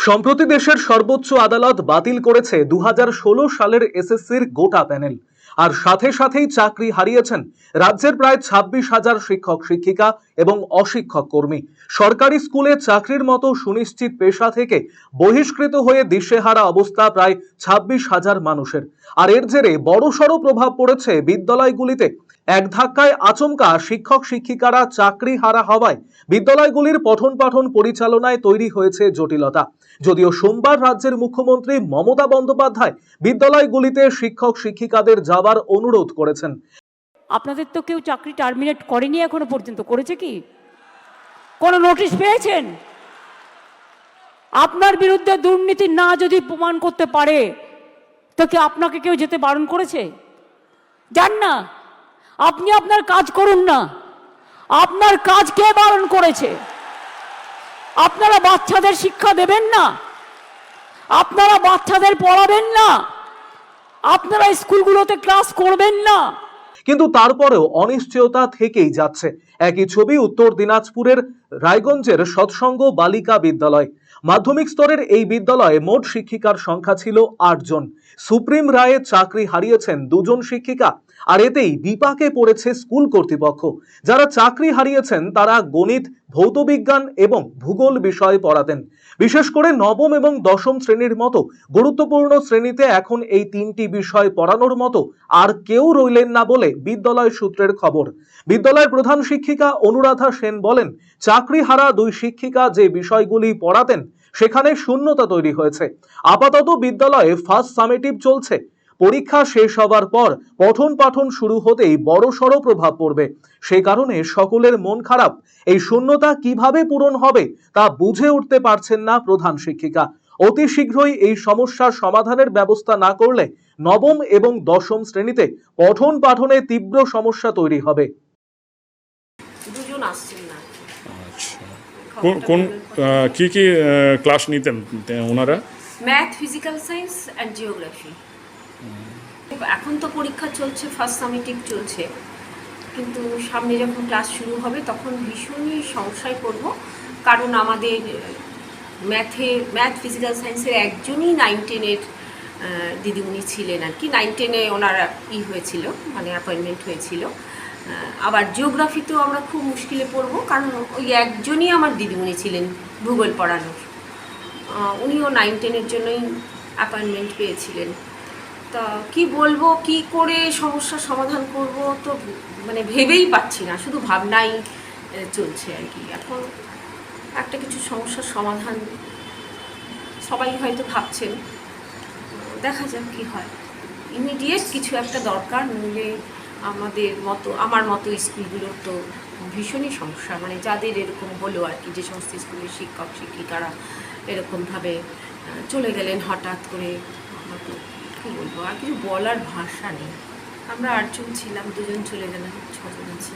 সম্প্রতি দেশের সর্বোচ্চ আদালত বাতিল করেছে 2016 সালের এসএসসির গোটা প্যানেল। আর সাথে সাথেই চাকরি হারিয়েছেন রাজ্যের প্রায় 26,000 শিক্ষক শিক্ষিকা এবং অশিক্ষক কর্মী। সরকারি স্কুলে চাকরির মতো সুনিশ্চিত পেশা থেকে বহিষ্কৃত হয়ে দিশেহারা অবস্থা প্রায় 26,000 মানুষের। আর এর জেরে বড়সড় প্রভাব পড়েছে বিদ্যালয়গুলিতে। এক ধাক্কায় আচমকা শিক্ষক শিক্ষিকারা চাকরি হারা হওয়ায় বিদ্যালয়গুলির পঠন পাঠন পরিচালনায় তৈরি হয়েছে জটিলতা। যদিও সোমবার রাজ্যের মুখ্যমন্ত্রী মমতা বন্দ্যোপাধ্যায় বিদ্যালয়গুলিতে শিক্ষক শিক্ষিকাদের যাওয়ার অনুরোধ করেছেন। আপনাদের তো কেউ চাকরি টার্মিনেট করেনি এখনো পর্যন্ত, করেছে কি? কোনো নোটিশ পেয়েছেন? আপনার বিরুদ্ধে দুর্নীতি না যদি প্রমাণ করতে পারে তো কি আপনাকে কেউ যেতে বারণ করেছে? যান না, আপনি আপনার কাজ করুন না। আপনার কাজ কে বারণ করেছে? আপনারা বাচ্চাদের শিক্ষা দেবেন না, আপনারা বাচ্চাদের পড়াবেন না, আপনারা স্কুলগুলোতে ক্লাস করবেন না। কিন্তু তারপরেও অনিশ্চয়তা থেকেই যাচ্ছে। একই ছবি উত্তর দিনাজপুরের রায়গঞ্জের সৎসঙ্গ বালিকা বিদ্যালয়। মাধ্যমিক স্তরের এই বিদ্যালয়ে মোট শিক্ষিকার সংখ্যা ছিল 8 জন। সুপ্রিম রায়ে চাকরি হারিয়েছেন 2 জন শিক্ষিকা। আর এতেই বিপাকে পড়েছে স্কুল কর্তৃপক্ষ। যারা চাকরি হারিয়েছেন তারা গণিত, ভৌতবিজ্ঞান এবং ভূগোল বিষয় পড়াতেন। বিশেষ করে নবম এবং দশম শ্রেণীর মতো গুরুত্বপূর্ণ শ্রেণীতে এখন এই 3টি বিষয় পড়ানোর মতো আর কেউ রইলেন না বলে বিদ্যালয় সূত্রের খবর। বিদ্যালয়ের প্রধান শিক্ষিকা অনুরাধা সেন বলেন, চাকরি হারা 2 শিক্ষিকা যে বিষয়গুলি পড়াতেন সেখানে শূন্যতা তৈরি হয়েছে। আপাতত বিদ্যালয়ে ফার্স্ট সামেটিভ চলছে। পরীক্ষা শেষ হবার পর পঠন পাঠন শুরু হতেই বড়সড় প্রভাব পড়বে। সেই কারণে সকলের মন খারাপ। এই শূন্যতা কিভাবে পূরণ হবে তা বুঝে উঠতে পারছেন না প্রধান শিক্ষিকা। অতি শীঘ্রই এই সমস্যার সমাধানের ব্যবস্থা না করলে নবম এবং দশম শ্রেণীতে পঠন পাঠনে তীব্র সমস্যা তৈরি হবে। দুজন আসছেন না। আচ্ছা, কোন কি কি ক্লাস নিতেন ওনারা? Math, physical science and geography. এখন তো পরীক্ষা চলছে, ফার্স্ট সামেটিভ চলছে, কিন্তু সামনে যখন ক্লাস শুরু হবে তখন ভীষণই সমস্যায় পড়ব। কারণ আমাদের ম্যাথ ফিজিক্যাল সায়েন্সের একজনই 9-10-এর দিদিমণি ছিলেন আর কি। 9-10-এ ওনারা হয়েছিল, মানে অ্যাপয়েন্টমেন্ট হয়েছিল। আবার জিওগ্রাফিতেও আমরা খুব মুশকিলে পড়ব, কারণ ওই একজনই আমার দিদিমণি ছিলেন ভূগোল পড়ানোর। উনিও 9-10-এর জন্যই অ্যাপয়েন্টমেন্ট পেয়েছিলেন। তা কি বলবো, কি করে সমস্যার সমাধান করব তো মানে ভেবেই পাচ্ছি না, শুধু ভাবনাই চলছে আর কি। এখন একটা কিছু সমস্যার সমাধান সবাই হয়তো ভাবছেন, দেখা যাক কি হয়। ইমিডিয়েট কিছু একটা দরকার, নইলে আমার মতো স্কুলগুলোর তো ভীষণই সমস্যা। মানে যাদের এরকম হলো আর কি, যে সমস্ত স্কুলের শিক্ষক শিক্ষিকারা এরকমভাবে চলে গেলেন হঠাৎ করে, আমরা তো কী বলবো, আর কিছু বলার ভাষা নেই। আমরা 8 জন ছিলাম, 2 জন চলে গেলেন, 6 জন আছি।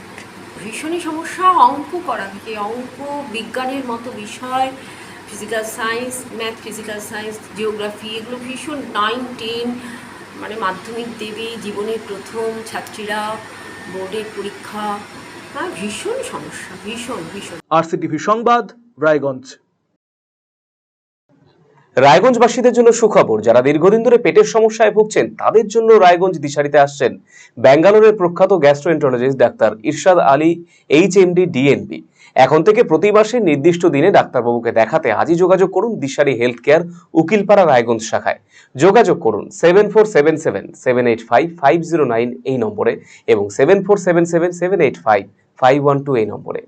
ভীষণই সমস্যা। অঙ্ক করা থেকে অঙ্ক, বিজ্ঞানের মতো বিষয়, physical science, math physical science, geography, এগুলো ভীষণ 9-10 মানে মাধ্যমিক দেবে, জীবনের প্রথম ছাত্রীরা, বোর্ডের পরীক্ষা, ভীষণ সমস্যা, ভীষণ। আরসিটিভি সংবাদ, রায়গঞ্জ। রায়গঞ্জবাসীদের জন্য সুখবর, যারা দীর্ঘদিন ধরে পেটের সমস্যায় ভুগছেন তাদের জন্য রায়গঞ্জ দিশারিতে আসছেন ব্যাঙ্গালোরের প্রখ্যাত গ্যাস্ট্রোএন্টারোলজিস্ট ডাক্তার ইরশাদ আলী, HMD, DNB। এখন থেকে প্রতি মাসে নির্দিষ্ট দিনে ডাক্তারবাবুকে দেখাতে আজই যোগাযোগ করুন দিশারি হেলথ কেয়ার, উকিলপাড়া, রায়গঞ্জ শাখায়। যোগাযোগ করুন 7477785509 এই নম্বরে এবং 7477785512 এই নম্বরে।